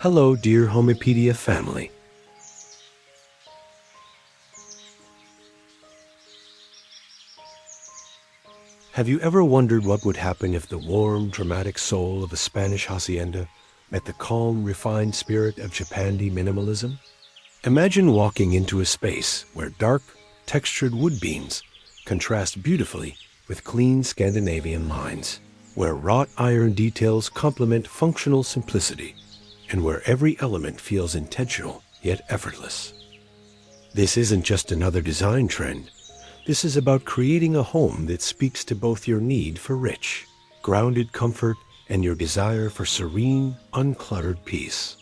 Hello, dear Homopedia family. Have you ever wondered what would happen if the warm, dramatic soul of a Spanish hacienda met the calm, refined spirit of Japandi minimalism? Imagine walking into a space where dark, textured wood beams contrast beautifully with clean Scandinavian lines, where wrought iron details complement functional simplicity, and where every element feels intentional yet effortless. This isn't just another design trend. This is about creating a home that speaks to both your need for rich, grounded comfort and your desire for serene, uncluttered peace.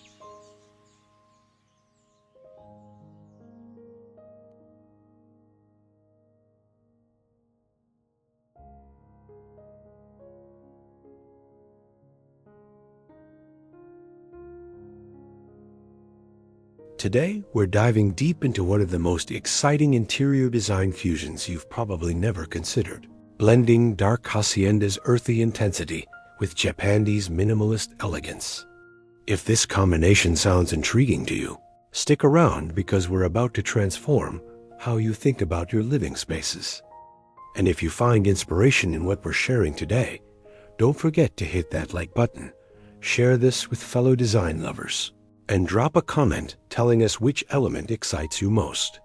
Today, we're diving deep into one of the most exciting interior design fusions you've probably never considered, blending dark hacienda's earthy intensity with Japandi's minimalist elegance. If this combination sounds intriguing to you, stick around because we're about to transform how you think about your living spaces. And if you find inspiration in what we're sharing today, don't forget to hit that like button, share this with fellow design lovers, and drop a comment telling us which element excites you most.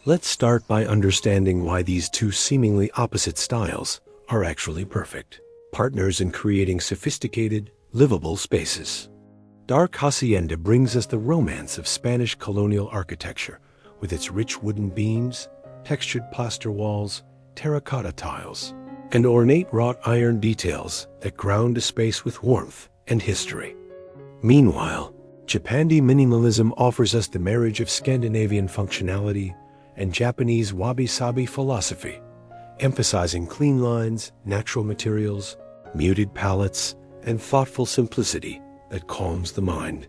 Let's start by understanding why these two seemingly opposite styles are actually perfect partners in creating sophisticated, livable spaces. Dark Hacienda brings us the romance of Spanish colonial architecture with its rich wooden beams, textured plaster walls, terracotta tiles, and ornate wrought iron details that ground a space with warmth and history. Meanwhile, Japandi minimalism offers us the marriage of Scandinavian functionality and Japanese wabi-sabi philosophy, emphasizing clean lines, natural materials, muted palettes, and thoughtful simplicity that calms the mind.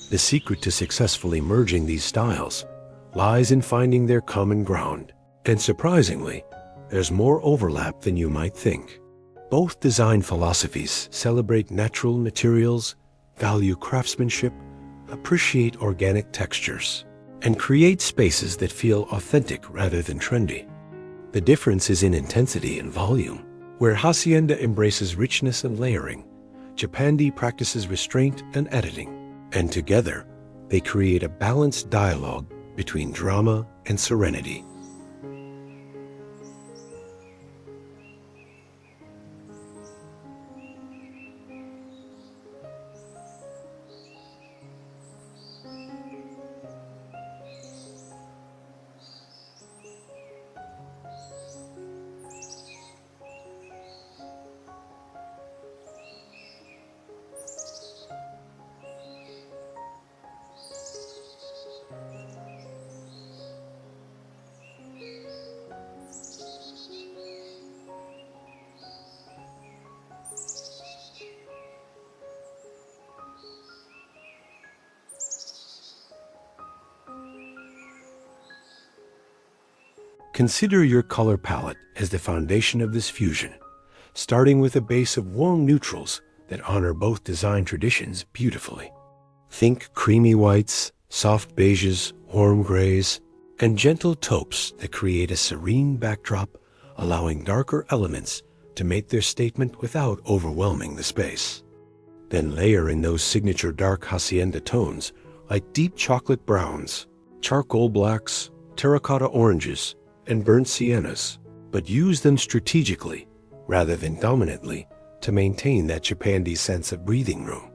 The secret to successfully merging these styles lies in finding their common ground. And surprisingly, there's more overlap than you might think. Both design philosophies celebrate natural materials, value craftsmanship, appreciate organic textures, and create spaces that feel authentic rather than trendy. The difference is in intensity and volume. Where Hacienda embraces richness and layering, Japandi practices restraint and editing. And together, they create a balanced dialogue between drama and serenity. Consider your color palette as the foundation of this fusion, starting with a base of warm neutrals that honor both design traditions beautifully. Think creamy whites, soft beiges, warm grays, and gentle taupes that create a serene backdrop, allowing darker elements to make their statement without overwhelming the space. Then layer in those signature dark Hacienda tones like deep chocolate browns, charcoal blacks, terracotta oranges, and burnt siennas, but use them strategically rather than dominantly to maintain that Japandi sense of breathing room.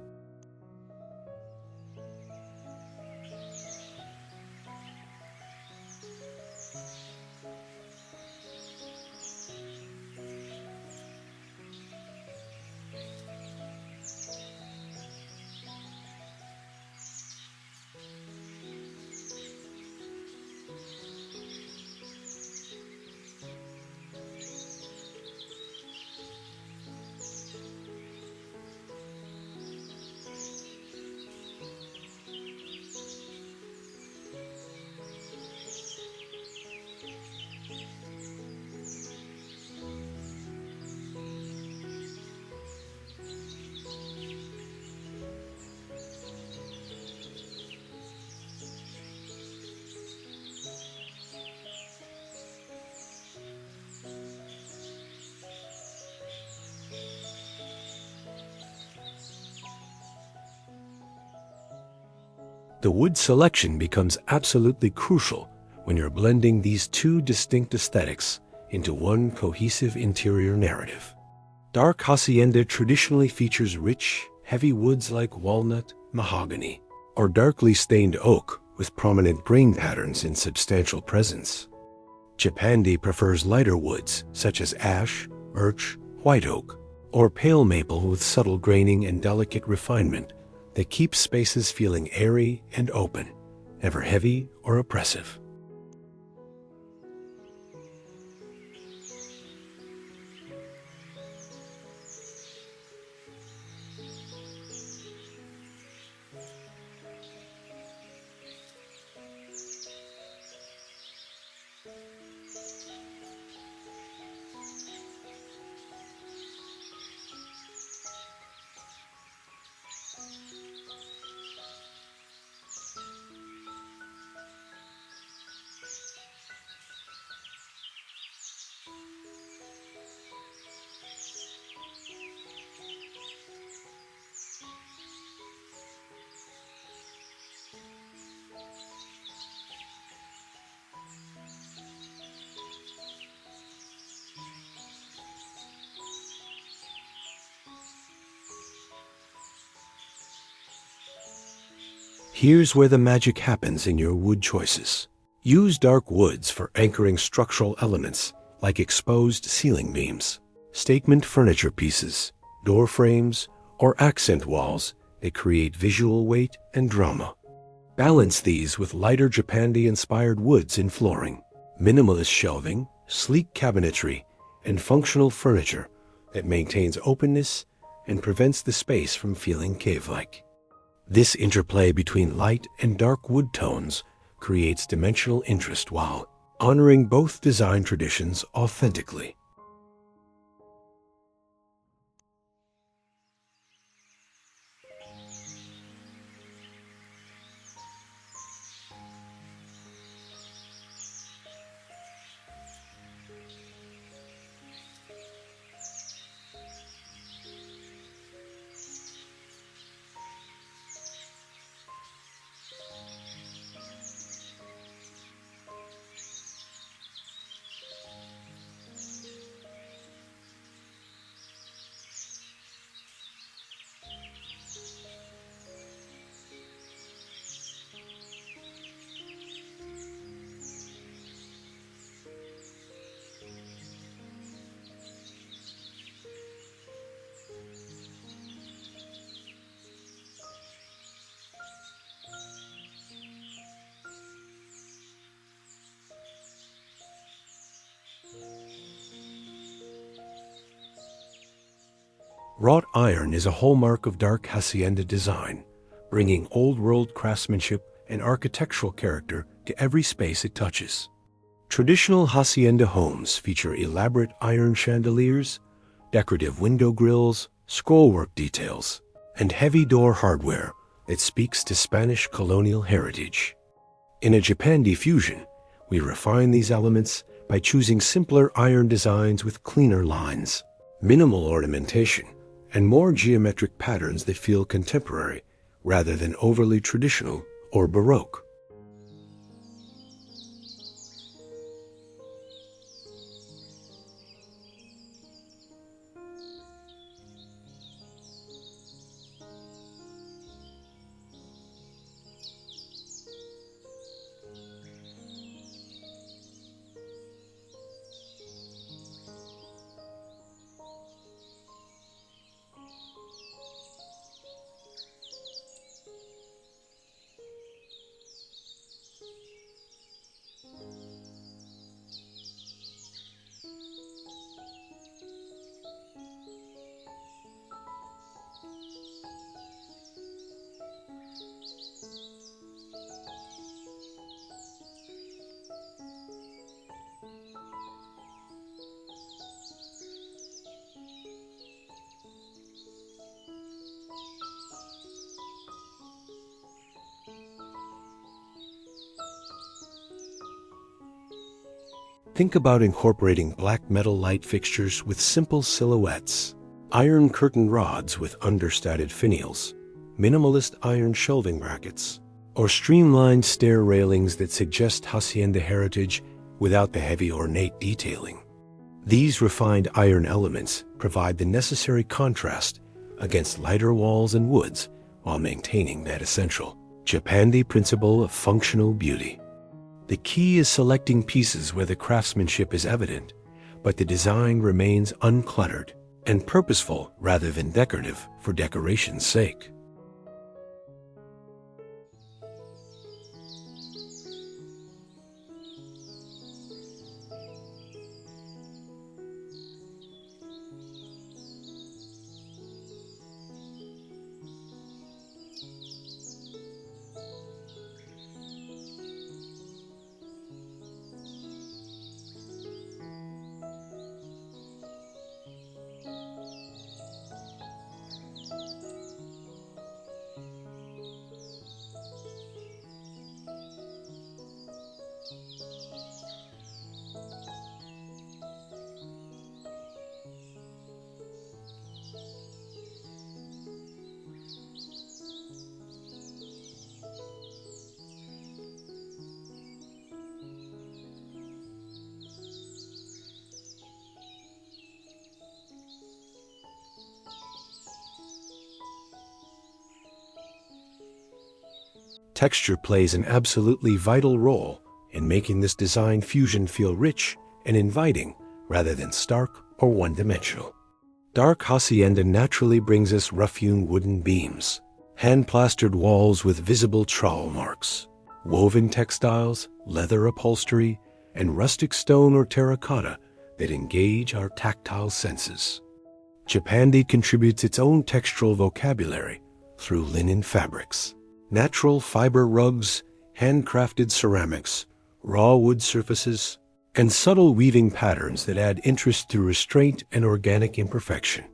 The wood selection becomes absolutely crucial when you're blending these two distinct aesthetics into one cohesive interior narrative. Dark Hacienda traditionally features rich, heavy woods like walnut, mahogany, or darkly stained oak with prominent grain patterns in substantial presence. Japandi prefers lighter woods such as ash, birch, white oak, or pale maple with subtle graining and delicate refinement that keeps spaces feeling airy and open, never heavy or oppressive. Here's where the magic happens in your wood choices. Use dark woods for anchoring structural elements like exposed ceiling beams, statement furniture pieces, door frames, or accent walls that create visual weight and drama. Balance these with lighter Japandi-inspired woods in flooring, minimalist shelving, sleek cabinetry, and functional furniture that maintains openness and prevents the space from feeling cave-like. This interplay between light and dark wood tones creates dimensional interest while honoring both design traditions authentically. Wrought iron is a hallmark of dark Hacienda design, bringing old-world craftsmanship and architectural character to every space it touches. Traditional hacienda homes feature elaborate iron chandeliers, decorative window grills, scrollwork details, and heavy door hardware that speaks to Spanish colonial heritage. In a Japandi fusion, we refine these elements by choosing simpler iron designs with cleaner lines, minimal ornamentation, and more geometric patterns that feel contemporary rather than overly traditional or Baroque. Think about incorporating black metal light fixtures with simple silhouettes, iron curtain rods with understated finials, minimalist iron shelving brackets, or streamlined stair railings that suggest hacienda heritage without the heavy ornate detailing. These refined iron elements provide the necessary contrast against lighter walls and woods while maintaining that essential Japandi principle of functional beauty. The key is selecting pieces where the craftsmanship is evident, but the design remains uncluttered and purposeful rather than decorative for decoration's sake. Texture plays an absolutely vital role in making this design fusion feel rich and inviting rather than stark or one-dimensional. Dark hacienda naturally brings us rough-hewn wooden beams, hand-plastered walls with visible trowel marks, woven textiles, leather upholstery, and rustic stone or terracotta that engage our tactile senses. Japandi contributes its own textural vocabulary through linen fabrics, natural fiber rugs, handcrafted ceramics, raw wood surfaces, and subtle weaving patterns that add interest through restraint and organic imperfection.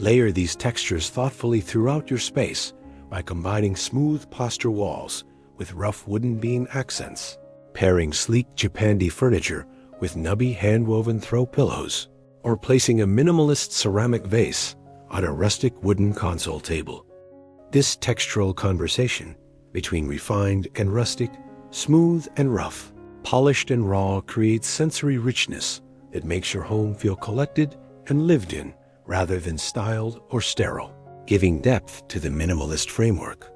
Layer these textures thoughtfully throughout your space by combining smooth plaster walls with rough wooden beam accents, pairing sleek Japandi furniture with nubby hand-woven throw pillows, or placing a minimalist ceramic vase on a rustic wooden console table. This textural conversation between refined and rustic, smooth and rough, polished and raw creates sensory richness that makes your home feel collected and lived in rather than styled or sterile, giving depth to the minimalist framework.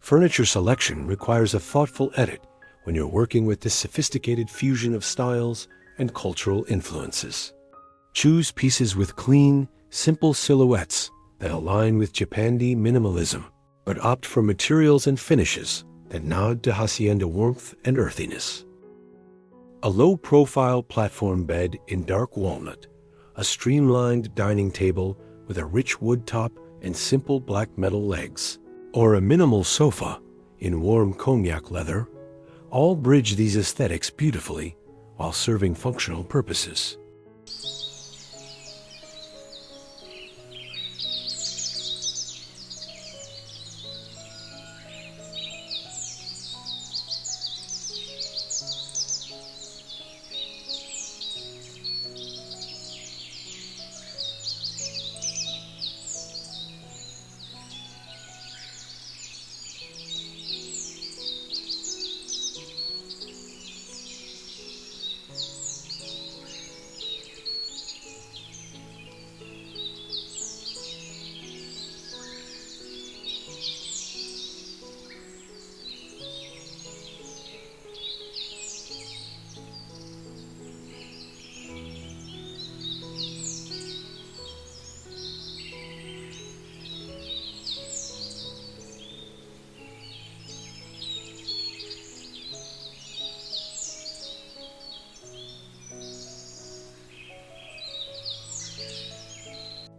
Furniture selection requires a thoughtful edit when you're working with this sophisticated fusion of styles and cultural influences. Choose pieces with clean, simple silhouettes that align with Japandi minimalism, but opt for materials and finishes that nod to Hacienda warmth and earthiness. A low-profile platform bed in dark walnut, a streamlined dining table with a rich wood top and simple black metal legs, or a minimal sofa in warm cognac leather, all bridge these aesthetics beautifully while serving functional purposes.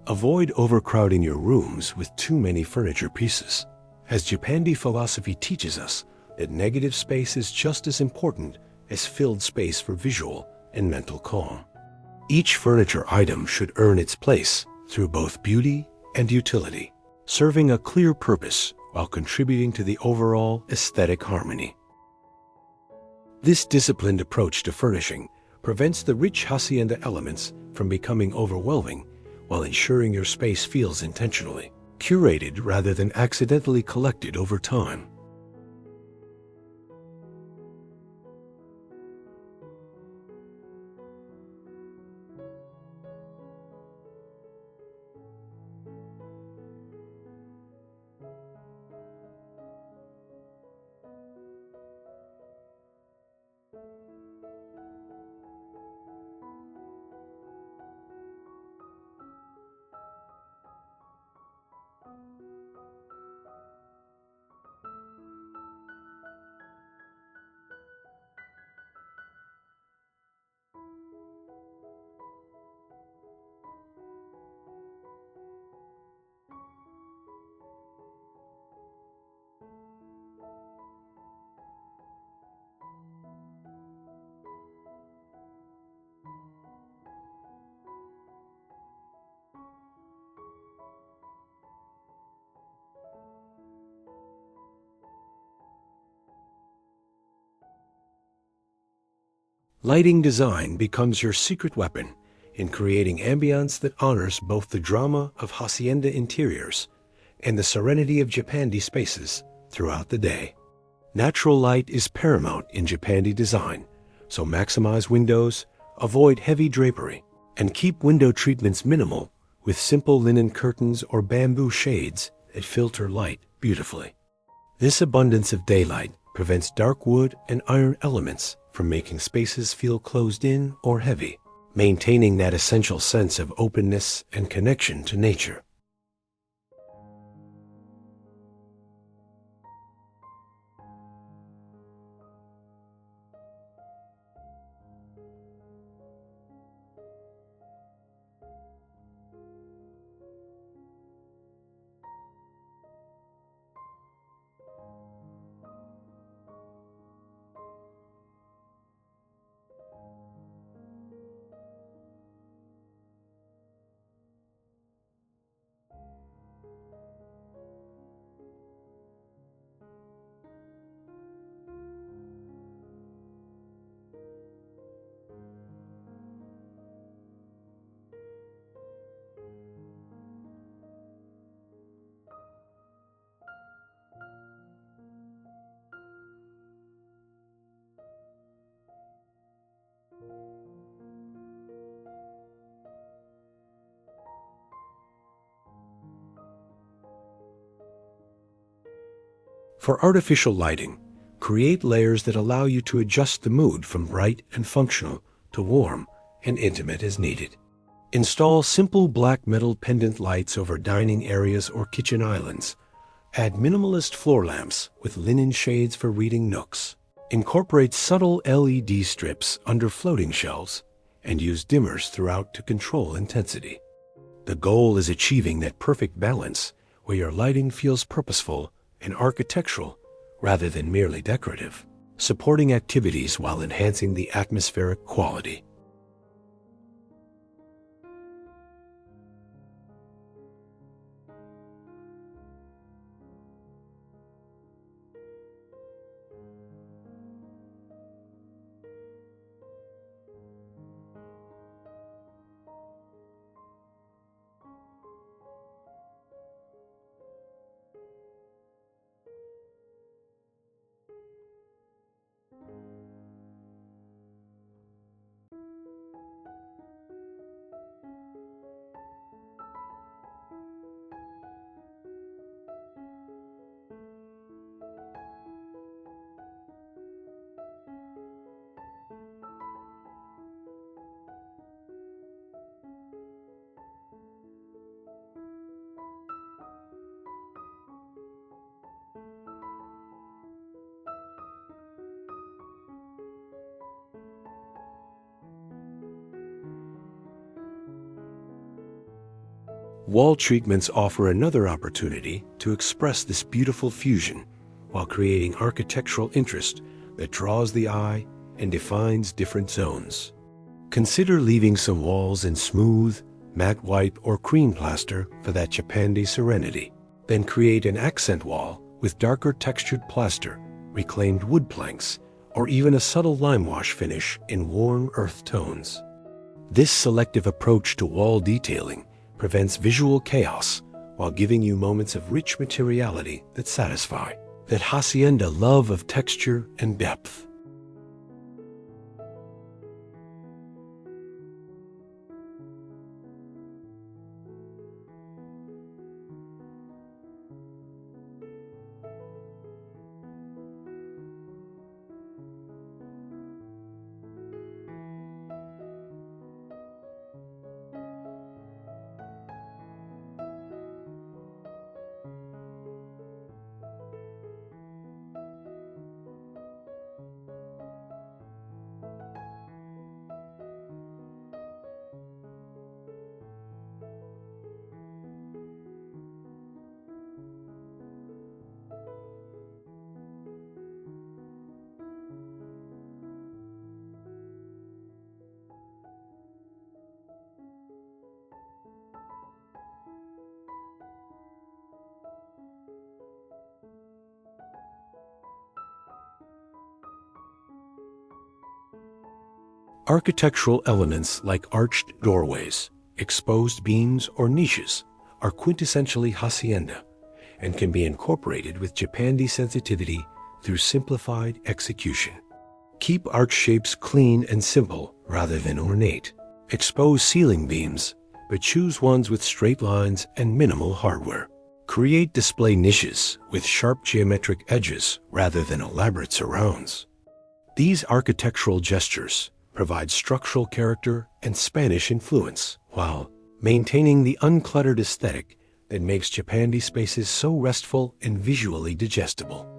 Avoid overcrowding your rooms with too many furniture pieces, as Japandi philosophy teaches us that negative space is just as important as filled space for visual and mental calm. Each furniture item should earn its place through both beauty and utility, serving a clear purpose while contributing to the overall aesthetic harmony. This disciplined approach to furnishing prevents the rich Hacienda elements from becoming overwhelming while ensuring your space feels intentionally curated rather than accidentally collected over time. Lighting design becomes your secret weapon in creating ambience that honors both the drama of Hacienda interiors and the serenity of Japandi spaces throughout the day. Natural light is paramount in Japandi design, so maximize windows, avoid heavy drapery, and keep window treatments minimal with simple linen curtains or bamboo shades that filter light beautifully. This abundance of daylight prevents dark wood and iron elements from making spaces feel closed in or heavy, maintaining that essential sense of openness and connection to nature. For artificial lighting, create layers that allow you to adjust the mood from bright and functional to warm and intimate as needed. Install simple black metal pendant lights over dining areas or kitchen islands. Add minimalist floor lamps with linen shades for reading nooks. Incorporate subtle LED strips under floating shelves and use dimmers throughout to control intensity. The goal is achieving that perfect balance where your lighting feels purposeful and architectural rather than merely decorative, supporting activities while enhancing the atmospheric quality. Wall treatments offer another opportunity to express this beautiful fusion while creating architectural interest that draws the eye and defines different zones. Consider leaving some walls in smooth, matte white or cream plaster for that Japandi serenity. Then create an accent wall with darker textured plaster, reclaimed wood planks, or even a subtle lime wash finish in warm earth tones. This selective approach to wall detailing prevents visual chaos while giving you moments of rich materiality that satisfy that Hacienda love of texture and depth. Architectural elements like arched doorways, exposed beams, or niches are quintessentially Hacienda and can be incorporated with Japandi sensitivity through simplified execution. Keep arch shapes clean and simple rather than ornate. Expose ceiling beams, but choose ones with straight lines and minimal hardware. Create display niches with sharp geometric edges rather than elaborate surrounds. These architectural gestures provide structural character and Spanish influence, while maintaining the uncluttered aesthetic that makes Japandi spaces so restful and visually digestible.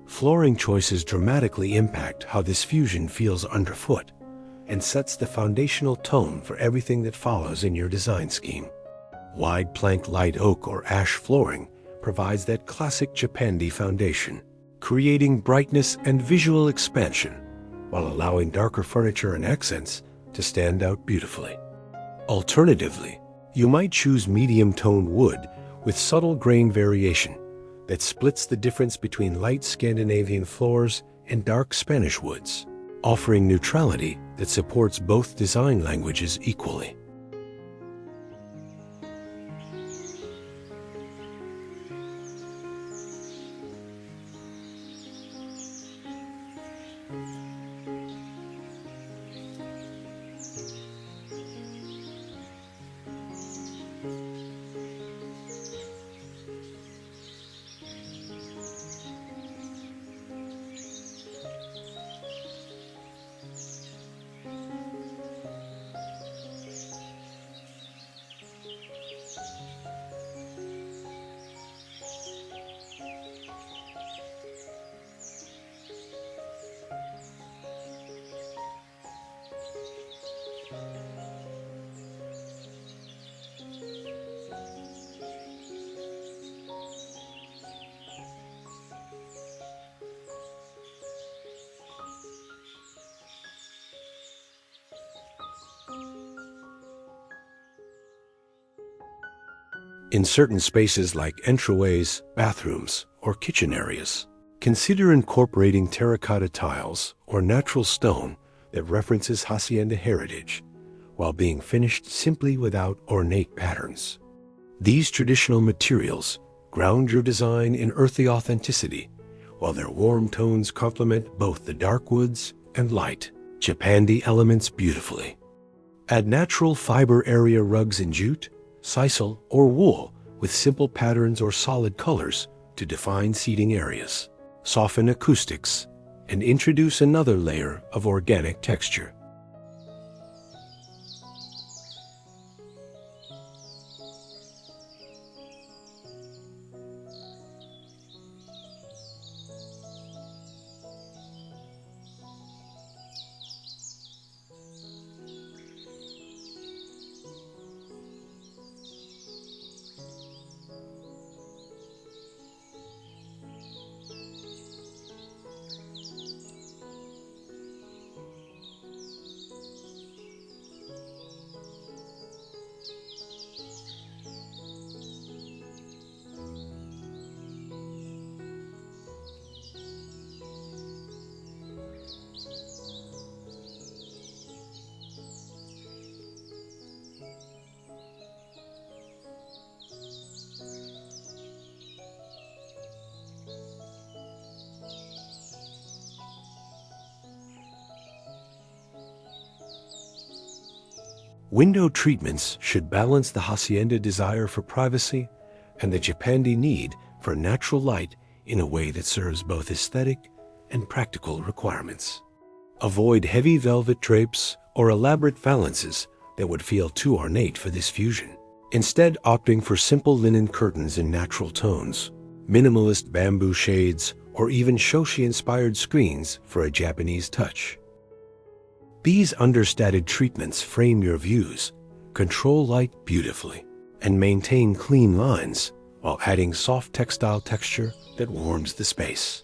Flooring choices dramatically impact how this fusion feels underfoot and sets the foundational tone for everything that follows in your design scheme. Wide plank light oak or ash flooring provides that classic Japandi foundation, creating brightness and visual expansion while allowing darker furniture and accents to stand out beautifully. Alternatively, you might choose medium-toned wood with subtle grain variation that splits the difference between light Scandinavian floors and dark Spanish woods, offering neutrality that supports both design languages equally. In certain spaces like entryways, bathrooms, or kitchen areas, consider incorporating terracotta tiles or natural stone that references Hacienda heritage while being finished simply without ornate patterns. These traditional materials ground your design in earthy authenticity, while their warm tones complement both the dark woods and light Japandi elements beautifully. Add natural fiber area rugs in jute, sisal, or wool with simple patterns or solid colors to define seating areas, soften acoustics, and introduce another layer of organic texture. Window treatments should balance the Hacienda desire for privacy and the Japandi need for natural light in a way that serves both aesthetic and practical requirements. Avoid heavy velvet drapes or elaborate valances that would feel too ornate for this fusion. Instead, opting for simple linen curtains in natural tones, minimalist bamboo shades, or even shoshi-inspired screens for a Japanese touch. These understated treatments frame your views, control light beautifully, and maintain clean lines while adding soft textile texture that warms the space.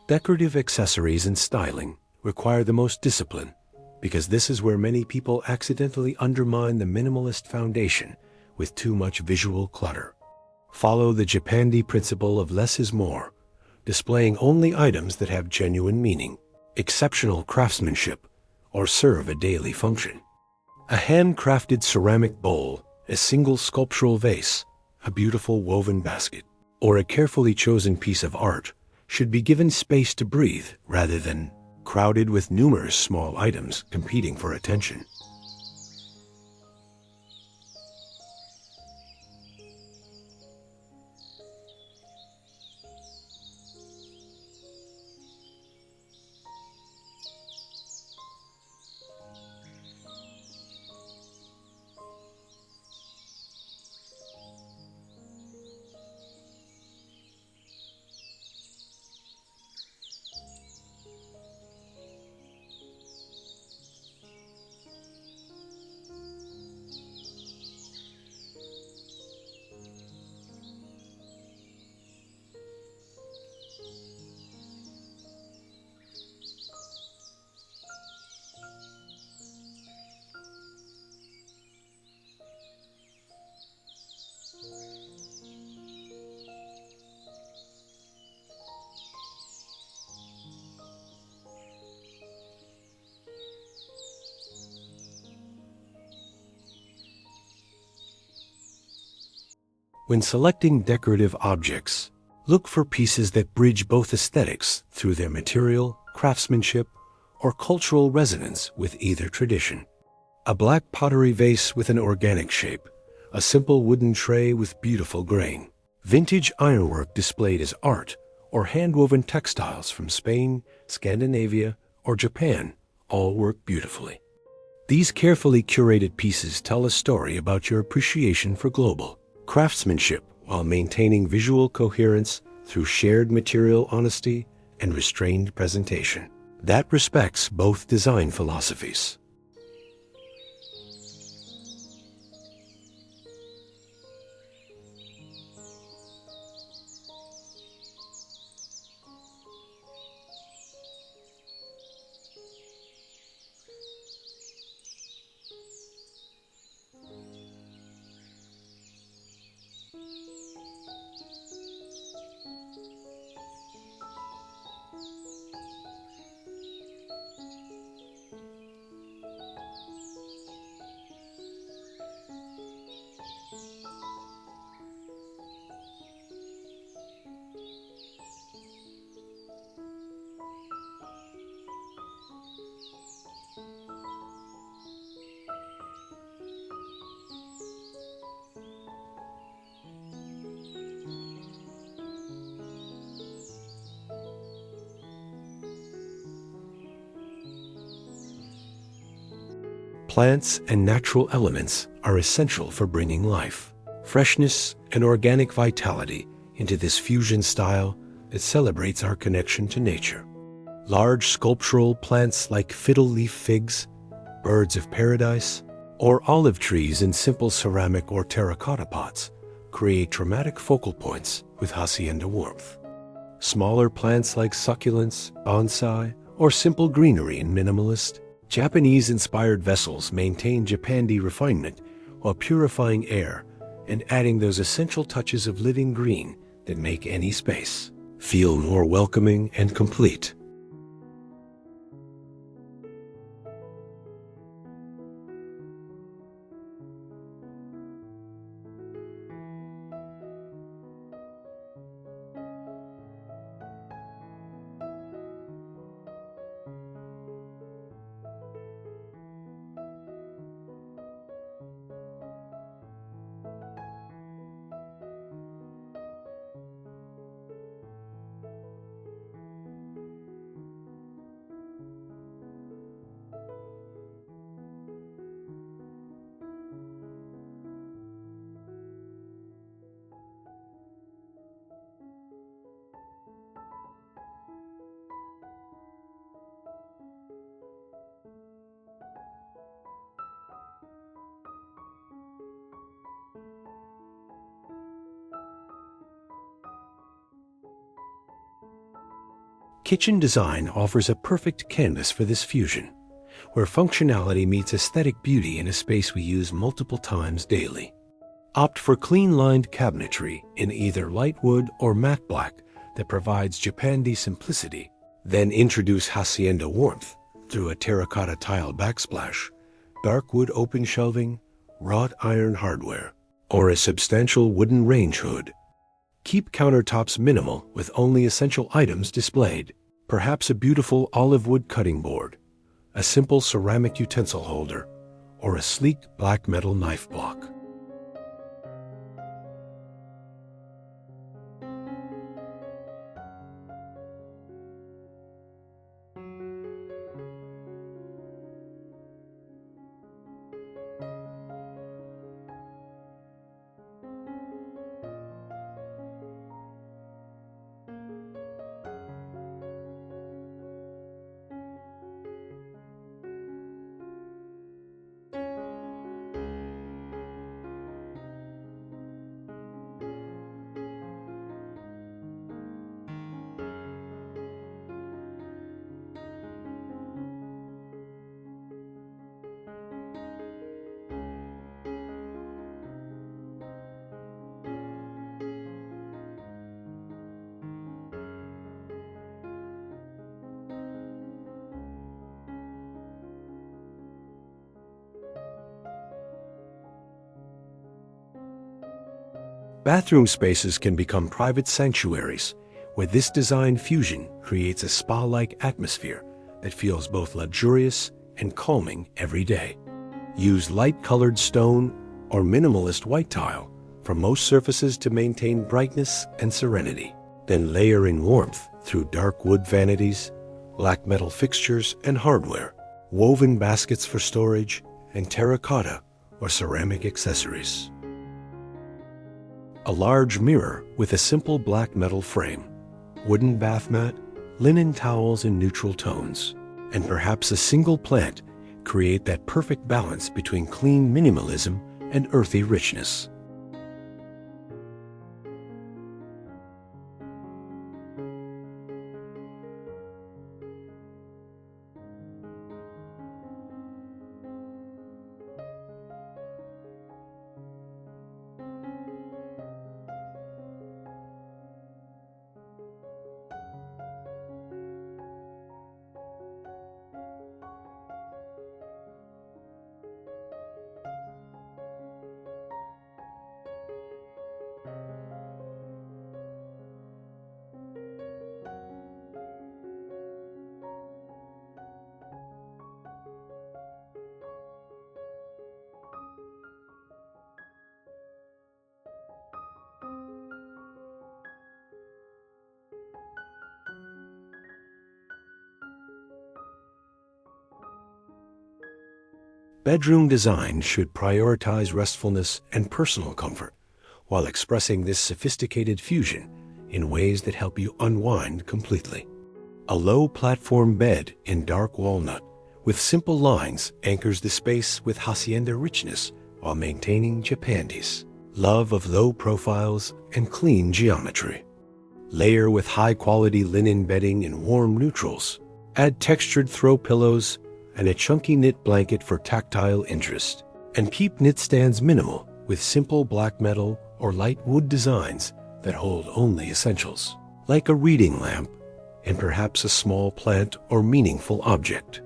Decorative accessories and styling require the most discipline because this is where many people accidentally undermine the minimalist foundation with too much visual clutter. Follow the Japandi principle of less is more, displaying only items that have genuine meaning, exceptional craftsmanship, or serve a daily function. A handcrafted ceramic bowl, a single sculptural vase, a beautiful woven basket, or a carefully chosen piece of art should be given space to breathe rather than crowded with numerous small items competing for attention. When selecting decorative objects, look for pieces that bridge both aesthetics through their material, craftsmanship, or cultural resonance with either tradition. A black pottery vase with an organic shape, a simple wooden tray with beautiful grain, vintage ironwork displayed as art, or hand-woven textiles from Spain, Scandinavia, or Japan all work beautifully. These carefully curated pieces tell a story about your appreciation for global craftsmanship while maintaining visual coherence through shared material honesty and restrained presentation that respects both design philosophies. Plants and natural elements are essential for bringing life, freshness, and organic vitality into this fusion style that celebrates our connection to nature. Large sculptural plants like fiddle leaf figs, birds of paradise, or olive trees in simple ceramic or terracotta pots create dramatic focal points with Hacienda warmth. Smaller plants like succulents, bonsai, or simple greenery in minimalist, Japanese-inspired vessels maintain Japandi refinement while purifying air and adding those essential touches of living green that make any space feel more welcoming and complete. Kitchen design offers a perfect canvas for this fusion, where functionality meets aesthetic beauty in a space we use multiple times daily. Opt for clean-lined cabinetry in either light wood or matte black that provides Japandi simplicity. Then introduce Hacienda warmth through a terracotta tile backsplash, dark wood open shelving, wrought iron hardware, or a substantial wooden range hood. Keep countertops minimal with only essential items displayed. Perhaps a beautiful olive wood cutting board, a simple ceramic utensil holder, or a sleek black metal knife block. Bathroom spaces can become private sanctuaries, where this design fusion creates a spa-like atmosphere that feels both luxurious and calming every day. Use light-colored stone or minimalist white tile for most surfaces to maintain brightness and serenity. Then layer in warmth through dark wood vanities, black metal fixtures and hardware, woven baskets for storage, and terracotta or ceramic accessories. A large mirror with a simple black metal frame, wooden bath mat, linen towels in neutral tones, and perhaps a single plant create that perfect balance between clean minimalism and earthy richness. Bedroom design should prioritize restfulness and personal comfort, while expressing this sophisticated fusion in ways that help you unwind completely. A low platform bed in dark walnut with simple lines anchors the space with Hacienda richness while maintaining Japandi's love of low profiles and clean geometry. Layer with high-quality linen bedding in warm neutrals. Add textured throw pillows and a chunky knit blanket for tactile interest. And keep knit stands minimal with simple black metal or light wood designs that hold only essentials, like a reading lamp and perhaps a small plant or meaningful object.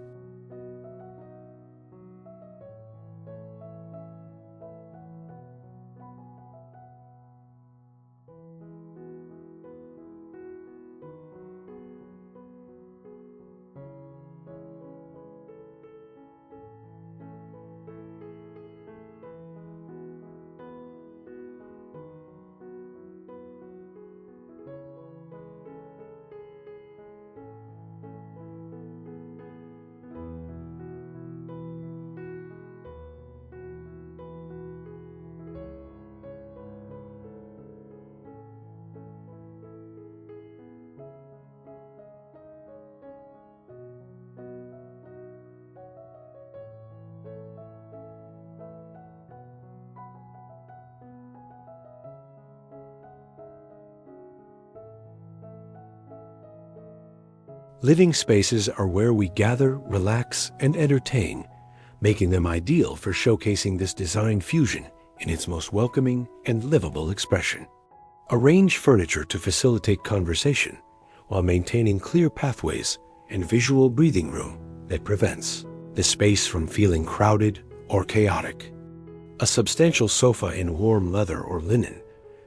Living spaces are where we gather, relax, and entertain, making them ideal for showcasing this design fusion in its most welcoming and livable expression. Arrange furniture to facilitate conversation while maintaining clear pathways and visual breathing room that prevents the space from feeling crowded or chaotic. A substantial sofa in warm leather or linen,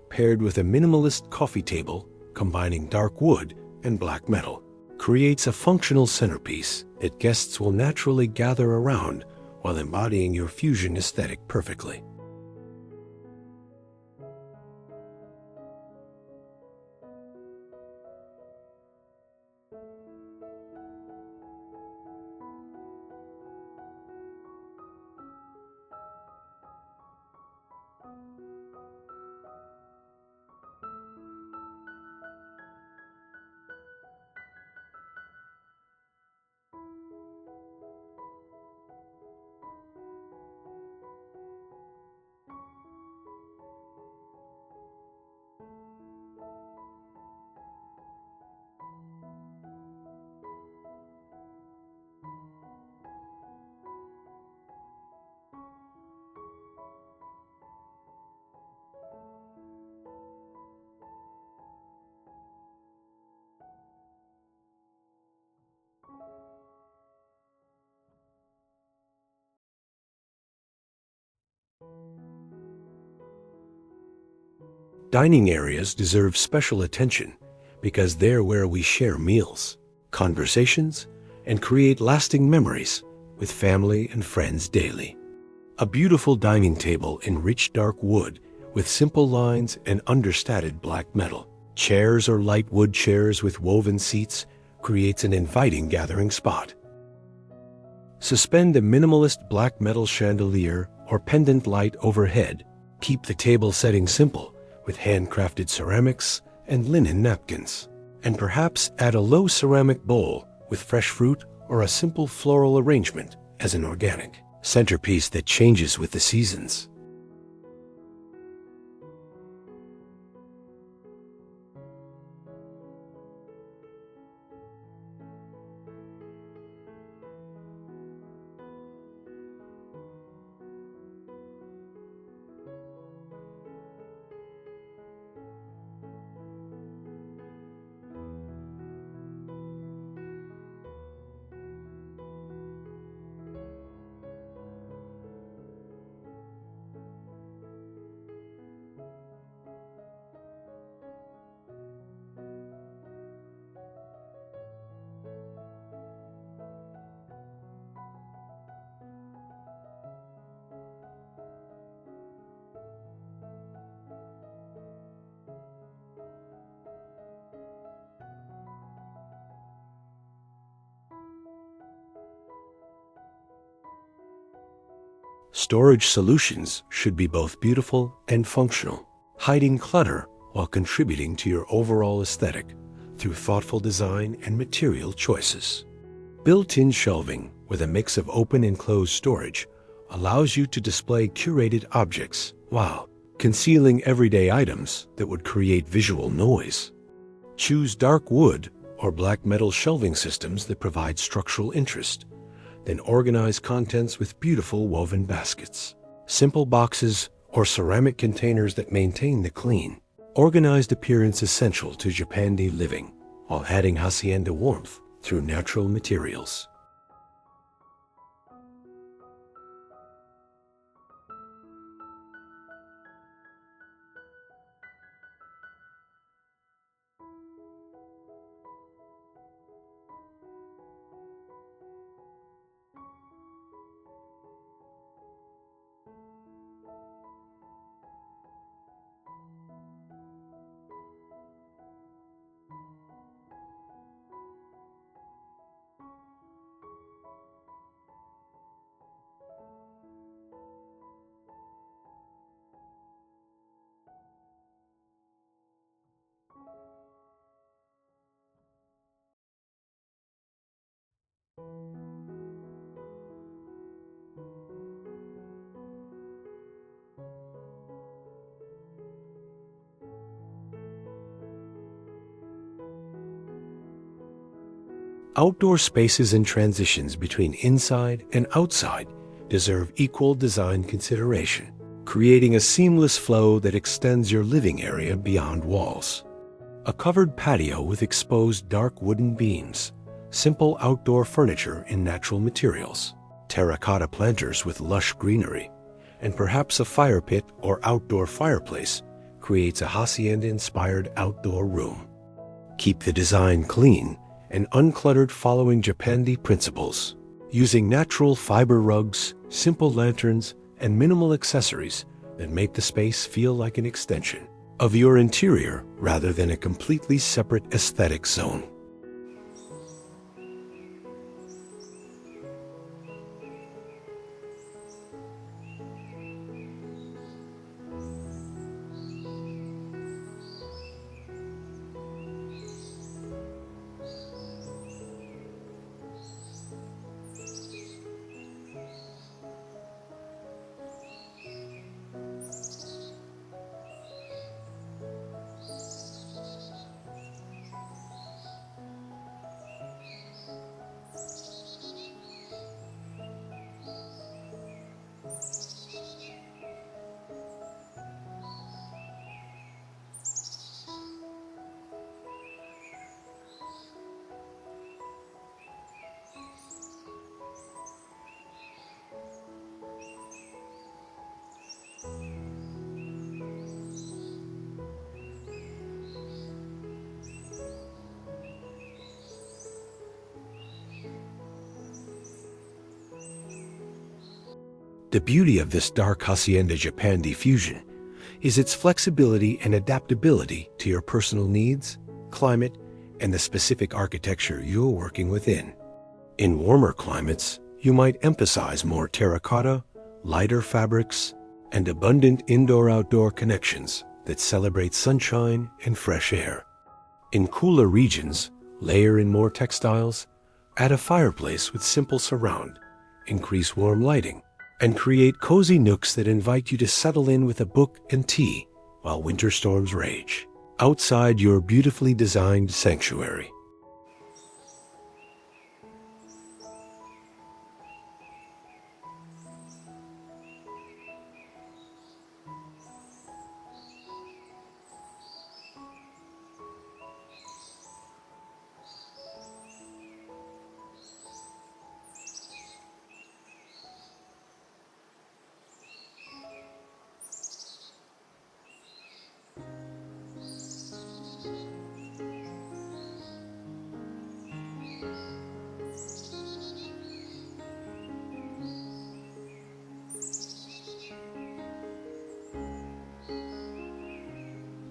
paired with a minimalist coffee table combining dark wood and black metal, creates a functional centerpiece that guests will naturally gather around while embodying your fusion aesthetic perfectly. Dining areas deserve special attention because they're where we share meals, conversations, and create lasting memories with family and friends daily. A beautiful dining table in rich dark wood with simple lines and understated black metal. Chairs or light wood chairs with woven seats creates an inviting gathering spot. Suspend a minimalist black metal chandelier or pendant light overhead. Keep the table setting simple with handcrafted ceramics and linen napkins. And perhaps add a low ceramic bowl with fresh fruit or a simple floral arrangement as an organic centerpiece that changes with the seasons. Storage solutions should be both beautiful and functional. hiding clutter while contributing to your overall aesthetic through thoughtful design and material choices. Built-in shelving with a mix of open and closed storage allows you to display curated objects while concealing everyday items that would create visual noise. Choose dark wood or black metal shelving systems that provide structural interest. Then organize contents with beautiful woven baskets, simple boxes, or ceramic containers that maintain the clean, organized appearance essential to Japandi living while adding Hacienda warmth through natural materials. Outdoor spaces and transitions between inside and outside deserve equal design consideration, creating a seamless flow that extends your living area beyond walls. A covered patio with exposed dark wooden beams, simple outdoor furniture in natural materials, terracotta planters with lush greenery, and perhaps a fire pit or outdoor fireplace creates a hacienda-inspired outdoor room. Keep the design clean and uncluttered following Japandi principles, using natural fiber rugs, simple lanterns, and minimal accessories that make the space feel like an extension of your interior rather than a completely separate aesthetic zone. The beauty of this dark Hacienda Japandi fusion is its flexibility and adaptability to your personal needs, climate, and the specific architecture you're working within. In warmer climates, you might emphasize more terracotta, lighter fabrics, and abundant indoor-outdoor connections that celebrate sunshine and fresh air. In cooler regions, layer in more textiles, add a fireplace with simple surround, increase warm lighting, and create cozy nooks that invite you to settle in with a book and tea while winter storms rage outside your beautifully designed sanctuary.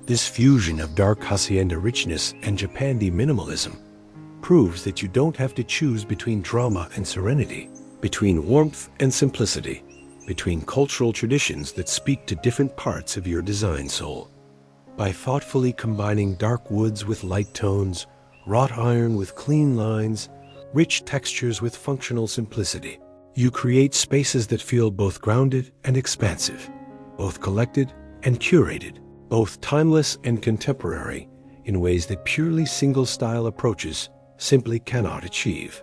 This fusion of dark Hacienda richness and Japandi minimalism proves that you don't have to choose between drama and serenity, between warmth and simplicity, between cultural traditions that speak to different parts of your design soul. By thoughtfully combining dark woods with light tones, wrought iron with clean lines, rich textures with functional simplicity, you create spaces that feel both grounded and expansive, both collected and curated, both timeless and contemporary in ways that purely single-style approaches simply cannot achieve.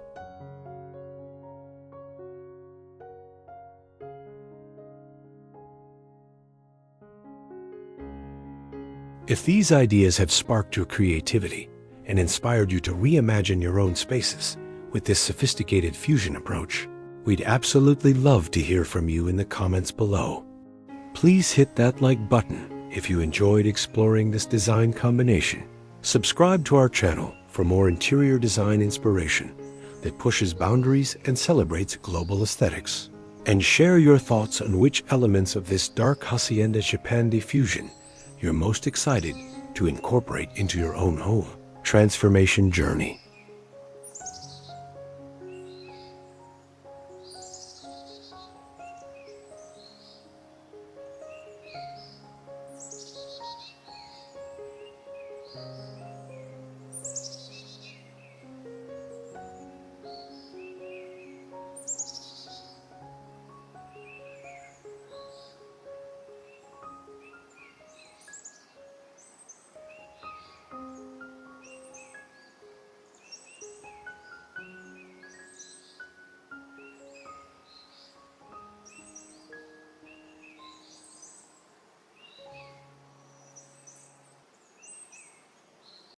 If these ideas have sparked your creativity and inspired you to reimagine your own spaces with this sophisticated fusion approach, we'd absolutely love to hear from you in the comments below. Please hit that like button if you enjoyed exploring this design combination. Subscribe to our channel for more interior design inspiration that pushes boundaries and celebrates global aesthetics. And share your thoughts on which elements of this dark Hacienda Japandi fusion you're most excited to incorporate into your own home transformation journey.